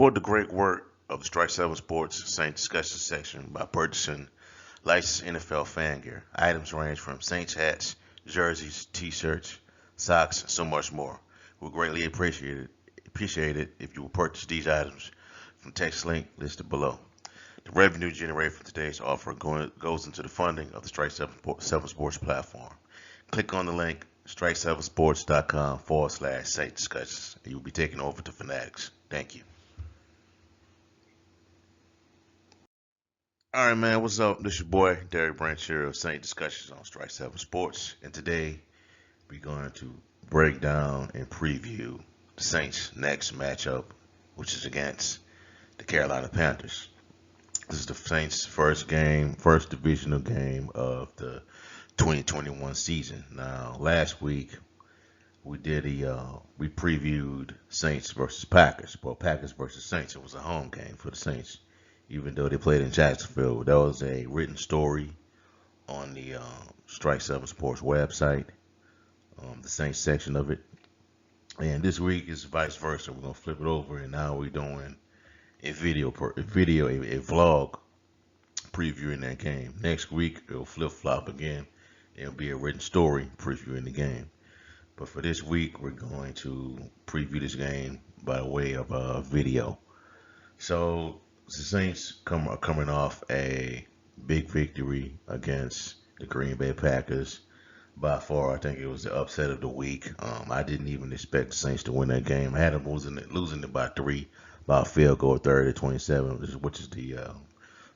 Support the great work of the Strike 7 Sports Saints discussion section by purchasing licensed NFL fan gear. Items range from Saints hats, jerseys, t-shirts, socks, and so much more. We greatly appreciate it if you will purchase these items from text link listed below. The revenue generated from today's offer goes into the funding of the Strike 7 Sports platform. Click on the link strike7sports.com/Saints discussions and you'll be taken over to Fanatics. Thank you. All right, man. What's up? This your boy Derek Branch here of Saint Discussions on Strike 7 Sports, and today we're going to break down and preview the Saints' next matchup, which is against the Carolina Panthers. This is the Saints' first divisional game of the 2021 season. Now, last week we previewed Saints versus Packers. Well, Packers versus Saints. It was a home game for the Saints, even though they played in Jacksonville. That was a written story on the Strike 7 Sports website, the Saints section of it. And this week is vice versa. We're gonna flip it over, and now we're doing a vlog previewing that game. Next week it'll flip flop again. It'll be a written story previewing the game. But for this week, we're going to preview this game by way of a video. So the Saints are coming off a big victory against the Green Bay Packers. By far, I think it was the upset of the week. I didn't even expect the Saints to win that game. I had them losing it by 3, by a field goal, 30-27, which is the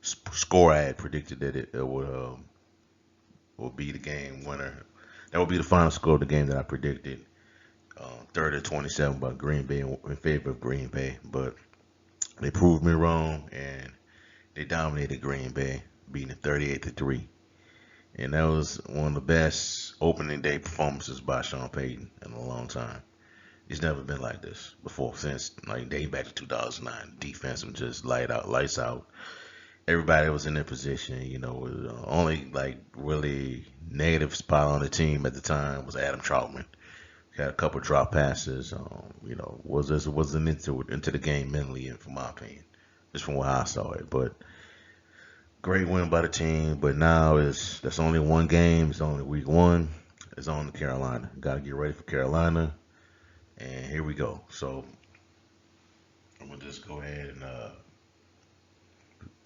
score I had predicted that it would be the game winner. That would be the final score of the game that I predicted, 30-27 by Green Bay in favor of Green Bay. But they proved me wrong, and they dominated Green Bay, beating it 38-3. And that was one of the best opening day performances by Sean Payton in a long time. He's never been like this before, since like dating back to 2009. Defense was just lights out. Everybody was in their position. Only like really negative spot on the team at the time was Adam Troutman. Had a couple drop passes. Wasn't into the game mentally, and from my opinion, just from what I saw it. But great win by the team. But now that's only one game. It's only week one. It's on to Carolina. Got to get ready for Carolina. And here we go. So I'm gonna just go ahead and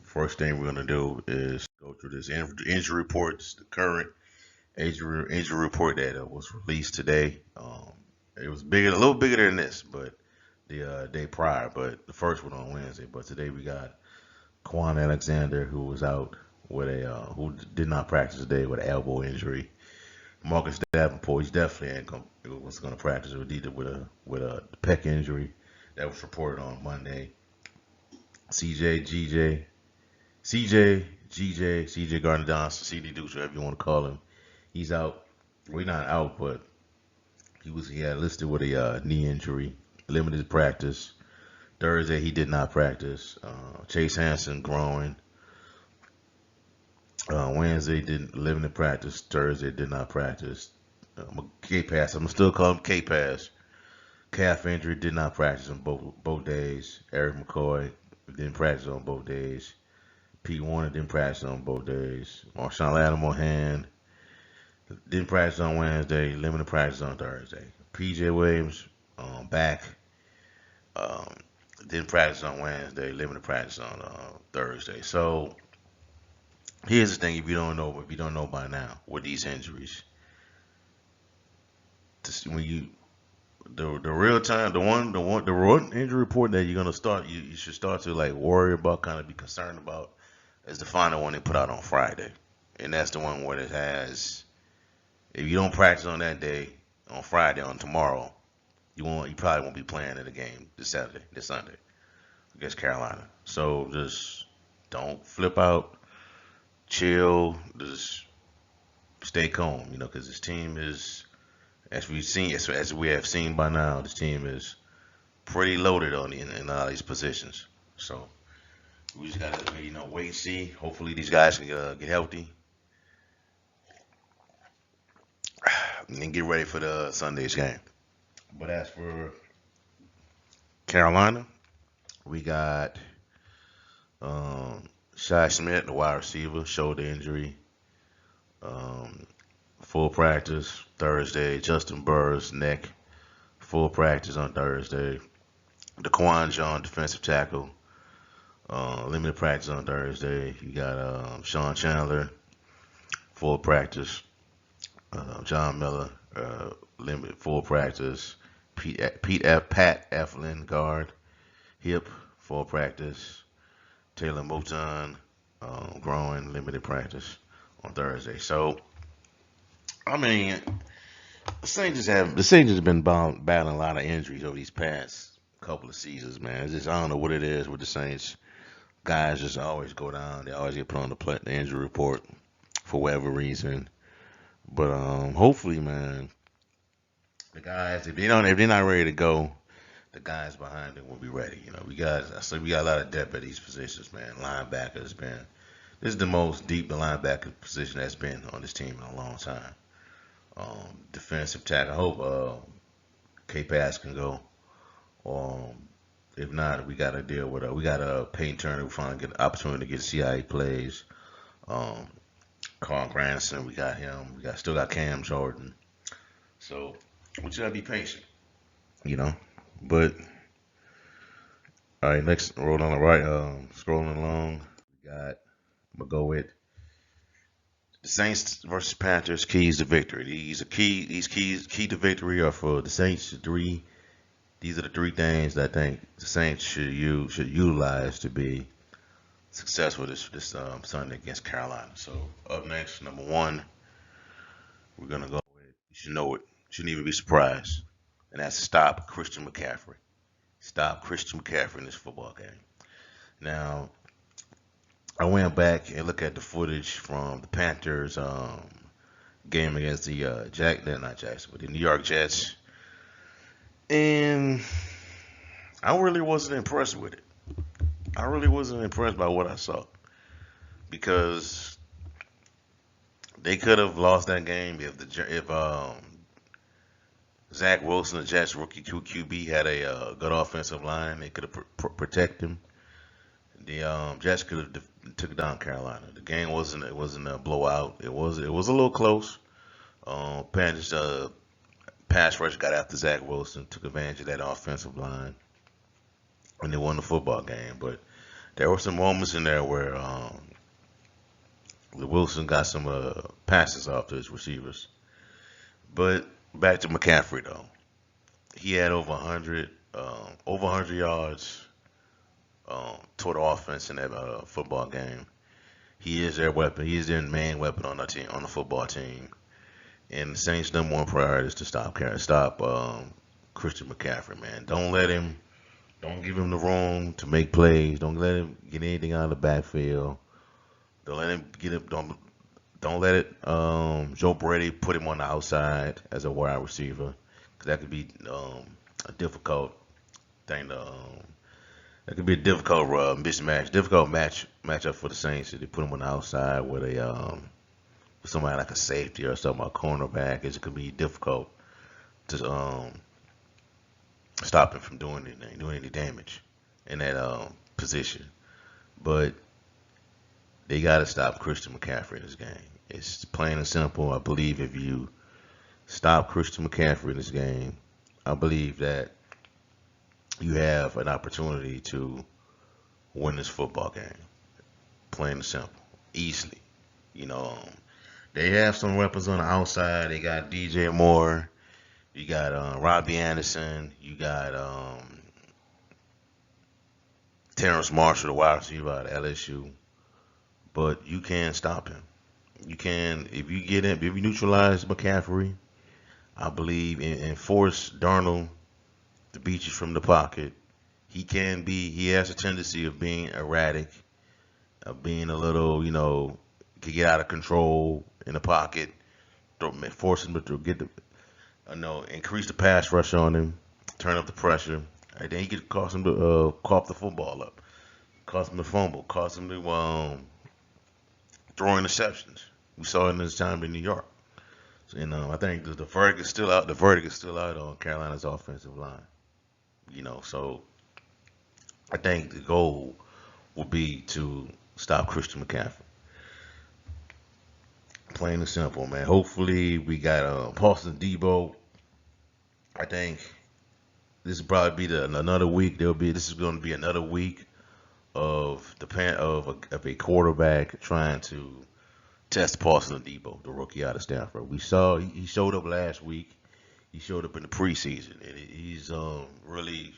first thing we're gonna do is go through this injury report. It's the current injury report that was released today. It was a little bigger than this, but the day prior. But the first one on Wednesday. But today we got Quan Alexander, who was out with who did not practice today with an elbow injury. Marcus Davenport, he's definitely was going to practice with a pec injury that was reported on Monday. CJ Gardner Johnson, CD Deuce, whatever you want to call him, he's out. Well, not out, but he had listed with a knee injury, limited practice. Thursday he did not practice. Chase Hansen growing. Wednesday didn't limited practice. Thursday did not practice. K-Pass, I'm still calling him K-Pass. Calf injury, did not practice on both days. Eric McCoy didn't practice on both days. Pete Warner didn't practice on both days. Marshawn Lattimore hand didn't practice on Wednesday. Limited practice on Thursday. PJ Williams back. Didn't practice on Wednesday. Limited practice on Thursday. So here's the thing: if you don't know by now, with these injuries, the one injury report that you're gonna start, you should start to like worry about, kind of be concerned about, is the final one they put out on Friday, and that's the one where it has, if you don't practice on that day, on Friday, on tomorrow, you probably won't be playing in the game this Sunday against Carolina. So just don't flip out, chill, just stay calm, because this team is, as we have seen by now, this team is pretty loaded in all these positions. So we just gotta wait and see. Hopefully these guys can get healthy and then get ready for the Sunday's game. But as for Carolina, We got um, Shy Smith, the wide receiver, shoulder injury. Um, Full practice Thursday. Justin Burris, neck, full practice on Thursday. DaQuan John, defensive tackle, limited practice on Thursday. You got Sean Chandler, full practice. John Miller, limited full practice. Pat Eflin, guard, hip, full practice. Taylor Mouton, growing, limited practice on Thursday. So, I mean, the Saints have been battling a lot of injuries over these past couple of seasons, man. It's just I don't know what it is with the Saints. Guys just always go down. They always get put on the injury report for whatever reason. But hopefully, man, the guys if they're not ready to go, the guys behind them will be ready. We got a lot of depth at these positions, man. Linebackers, man. This is the most deep the linebacker position that's been on this team in a long time. Defensive tackle. I hope K-Pass can go. Um, if not, we got to deal with we got Peyton Turner. We finally get an opportunity to get CIA plays. Um, Carl Granson, we got him. Still got Cam Jordan. So we just gotta be patient, you know. But all right, next roll on the right. Scrolling along, we got. I'm gonna go with the Saints versus Panthers. Keys to victory. These key to victory are for the Saints. Three. These are the three things that I think the Saints should utilize to be successful this Sunday against Carolina. So up next, number one, we're gonna go with you should know it. You shouldn't even be surprised, and that's stop Christian McCaffrey. Stop Christian McCaffrey in this football game. Now, I went back and looked at the footage from the Panthers game against the not Jackson, but the New York Jets, and I really wasn't impressed with it. I really wasn't impressed by what I saw because they could have lost that game if Zach Wilson, the Jets rookie QB, had a good offensive line. They could have protected him. The Jets could have took down Carolina. The game wasn't a blowout. It was a little close. Panthers pass rush got after Zach Wilson, took advantage of that offensive line, and they won the football game. But there were some moments in there where Wilson got some passes off to his receivers. But back to McCaffrey though, he had over 100 yards toward the offense in that football game. He is their weapon. He is their main weapon on the team, on the football team. And the Saints' number one priority is to stop Christian McCaffrey. Man, don't let him. Don't give him the room to make plays. Don't let him get anything out of the backfield. Don't let him get it. Don't let it. Joe Brady put him on the outside as a wide receiver, because that could be a difficult thing to. That could be a difficult mismatch, difficult matchup for the Saints if they put him on the outside with with somebody like a safety or something, a cornerback. It could be difficult to stop him from doing anything, doing any damage in that position. But they got to stop Christian McCaffrey in this game. It's plain and simple. I believe if you stop Christian McCaffrey in this game, I believe that you have an opportunity to win this football game. Plain and simple, easily. You know, they have some weapons on the outside. They got DJ Moore. You got Robbie Anderson. You got Terrence Marshall, the wide receiver out of LSU. But you can't stop him. You can if you get him, if you neutralize McCaffrey. I believe and force Darnold to beat you from the pocket. He has a tendency of being erratic, of being a little, could get out of control in the pocket, force him to get increase the pass rush on him, turn up the pressure. And then he could cause him to cough the football up, cause him to fumble, cause him to throw interceptions. We saw it in his time in New York. And I think the verdict is still out. The verdict is still out on Carolina's offensive line. So I think the goal will be to stop Christian McCaffrey. Plain and simple, man. Hopefully, we got Paulson Debo. I think this will probably be another week. This is going to be another week of of a quarterback trying to test Paulson Debo, the rookie out of Stanford. We saw he showed up last week. He showed up in the preseason, and he's really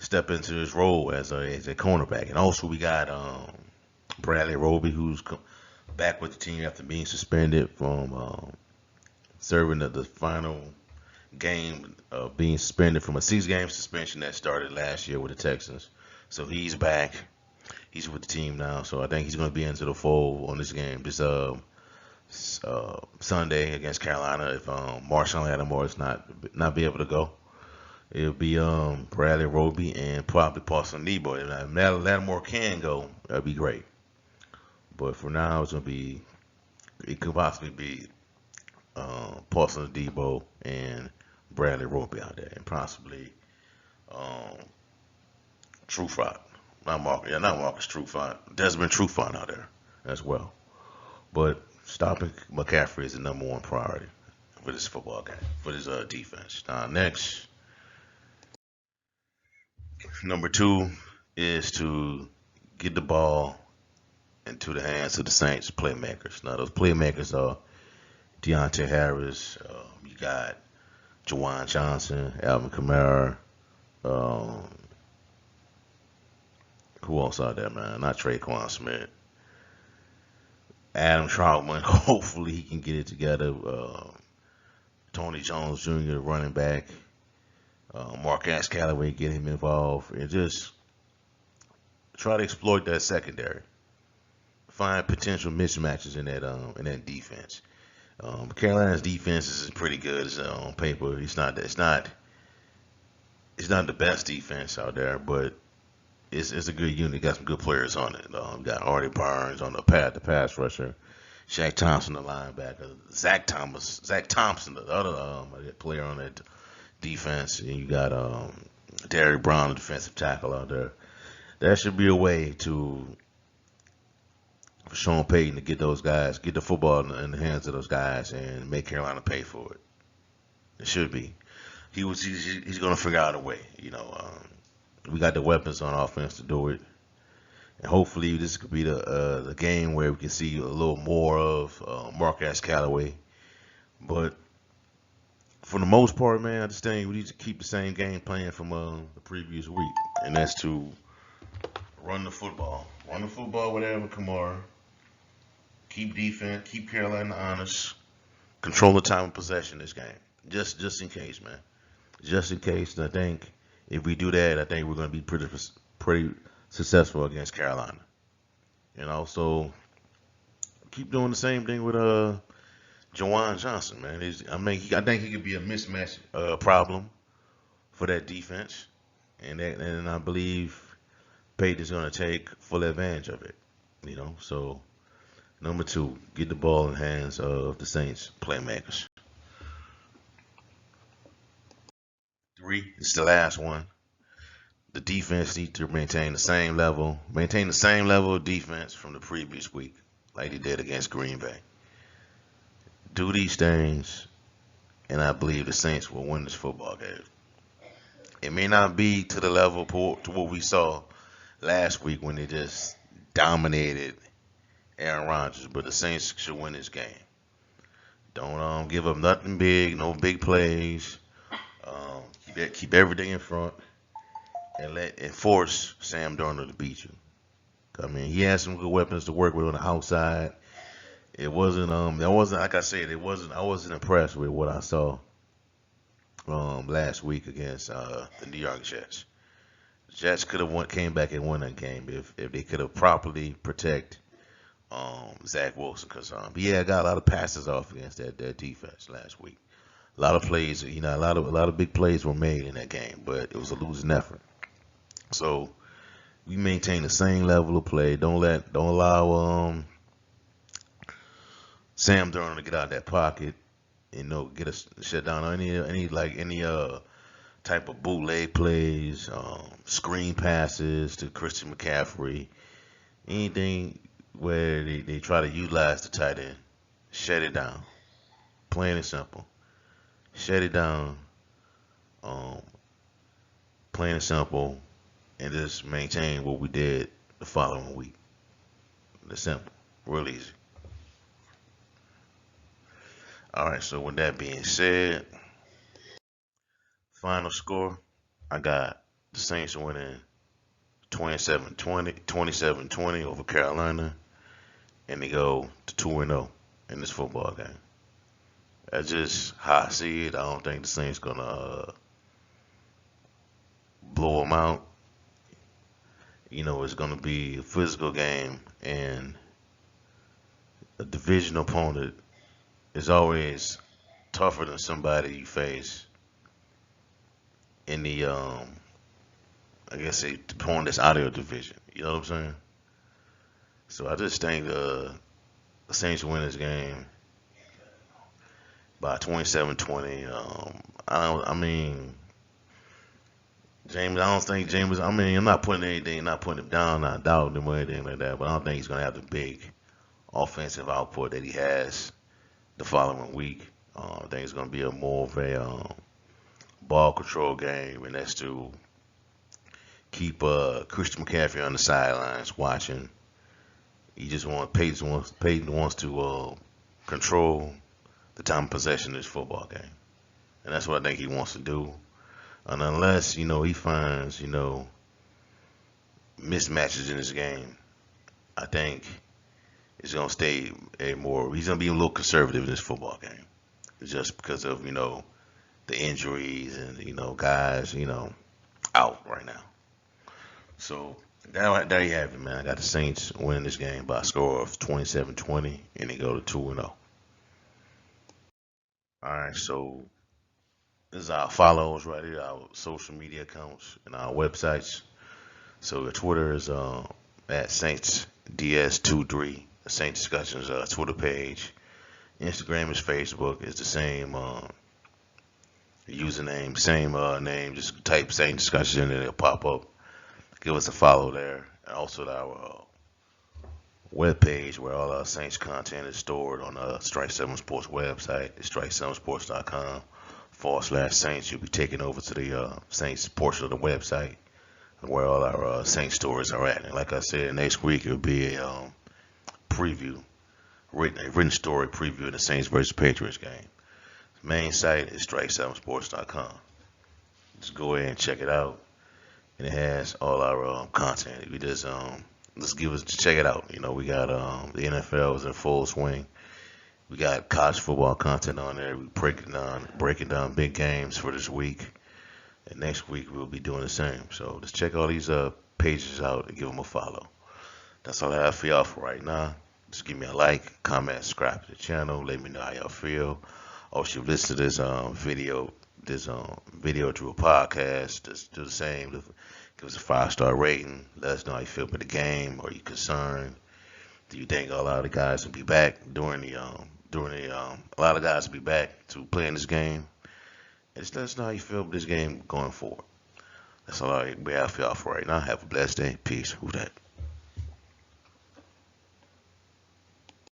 stepped into his role as a cornerback. And also we got Bradley Roby, who's back with the team after being suspended from serving the final game of being suspended from a 6-game suspension that started last year with the Texans. So he's back. He's with the team now. So I think he's going to be into the fold on this game this Sunday against Carolina. If Marshawn Lattimore is not be able to go, it'll be Bradley Roby and probably Paulson Debo. If Lattimore can go, that'd be great. But for now, it could possibly be Paulson Debo and Bradley Roby out there, and possibly um, Trufant. Not Marcus Trufant. Desmond Trufant out there as well. But stopping McCaffrey is the number one priority for this football game, for this defense. Now, next, number two is to get the ball into the hands of the Saints playmakers. Now, those playmakers are Deontay Harris. You got Juwan Johnson, Alvin Kamara. Um, who else out there, man? Not Traquan Smith. Adam Troutman. Hopefully, he can get it together. Tony Jones Jr., running back. Marquez Callaway, get him involved, and just try to exploit that secondary. Find potential mismatches in that defense. Carolina's defense is pretty good on paper. It's not the best defense out there, but it's a good unit. Got some good players on it. Got Artie Barnes on the pass rusher. Shaq Thompson, the linebacker. Zach Thompson, the other player on that defense. And you got Derrick Brown, the defensive tackle out there. That should be a way for Sean Payton to get the football in the hands of those guys and make Carolina pay for it. It should be. He's going to figure out a way. We got the weapons on offense to do it, and hopefully this could be the game where we can see a little more of Marquez Callaway. But for the most part, man, I just think we need to keep the same game plan from the previous week, and that's to run the football. Run the football with Alvin Kamara. Keep defense. Keep Carolina honest. Control the time of possession this game. Just in case, man. Just in case. And I think if we do that, I think we're going to be pretty successful against Carolina. And also keep doing the same thing with Juwan Johnson, man. I think he could be a mismatch problem for that defense, and I believe Peyton is going to take full advantage of it. So number two, get the ball in the hands of the Saints playmakers. Three is the last one. The defense needs to maintain the same level of defense from the previous week, like they did against Green Bay. Do these things, and I believe the Saints will win this football game. It may not be to the level to what we saw last week when they just dominated Aaron Rodgers, but the Saints should win this game. Don't give up nothing big, no big plays. Keep everything in front, and force Sam Darnold to beat you. I mean, he has some good weapons to work with on the outside. It wasn't like I said, I wasn't impressed with what I saw last week against the New York Jets. The Jets could have came back and won that game if they could have properly protect Zach Wilson, because he got a lot of passes off against that defense last week. A lot of plays, a lot of big plays were made in that game, but it was a losing effort. So we maintain the same level of play. Don't allow Sam Darnold to get out of that pocket and get us shut down. Any type of bootleg plays, screen passes to Christian McCaffrey, anything where they try to utilize the tight end, shut it down. Plain and simple. Shut it down. Um, Plain and simple, and just maintain what we did the following week. It's simple, real easy. All right. So with that being said, final score, I got the Saints winning 27-20, 27-20 over Carolina, and they go to 2-0 in this football game. That's just how I see it. I don't think the Saints gonna blow them out. It's gonna be a physical game, and a division opponent is always tougher than somebody you face in the I guess the opponent that's out of your division. You know what I'm saying? So I just think the Saints win this game by 27-20. I mean, James. I don't think James. I mean, I'm not putting anything, not putting him down, not doubting him or anything like that. But I don't think he's gonna have the big offensive output that he has the following week. I think it's gonna be a more of a ball control game, and that's to keep Christian McCaffrey on the sidelines watching. He just wants Peyton wants to control the time of possession of this football game, and that's what I think he wants to do. And unless he finds mismatches in this game, I think it's gonna stay a more. He's gonna be a little conservative in this football game, just because of the injuries and guys out right now. So there you have it, man. I got the Saints winning this game by a score of 27-20, and they go to 2-0. All right, so this is our follows right here, our social media accounts and our websites. So the Twitter is at Saints DS23, the Saints Discussions Twitter page. Instagram is Facebook. It's the same username, same name. Just type Saints Discussions in and it'll pop up. Give us a follow there. And also our web page where all our Saints content is stored on the Strike 7 Sports website. It's strike7sports.com/Saints. You'll be taken over to the Saints portion of the website where all our Saints stories are at. And like I said, next week it'll be a preview, a written story preview of the Saints versus Patriots game. The main site is strike7sports.com. Just go ahead and check it out. And it has all our content. We just check it out. We got the NFL is in full swing. We got college football content on there. We breaking down big games for this week. And next week we'll be doing the same. So just check all these pages out and give them a follow. That's all I have for y'all for right now. Just give me a like, comment, subscribe to the channel. Let me know how y'all feel. Also, if you listen to this video through a podcast, just do the same. Give us a 5-star rating. Let us know how you feel about the game. Are you concerned? Do you think a lot of the guys will be back during a lot of guys will be back to playing this game? And just let us know how you feel about this game going forward. That's all I have for y'all for right now. Have a blessed day. Peace. Who that?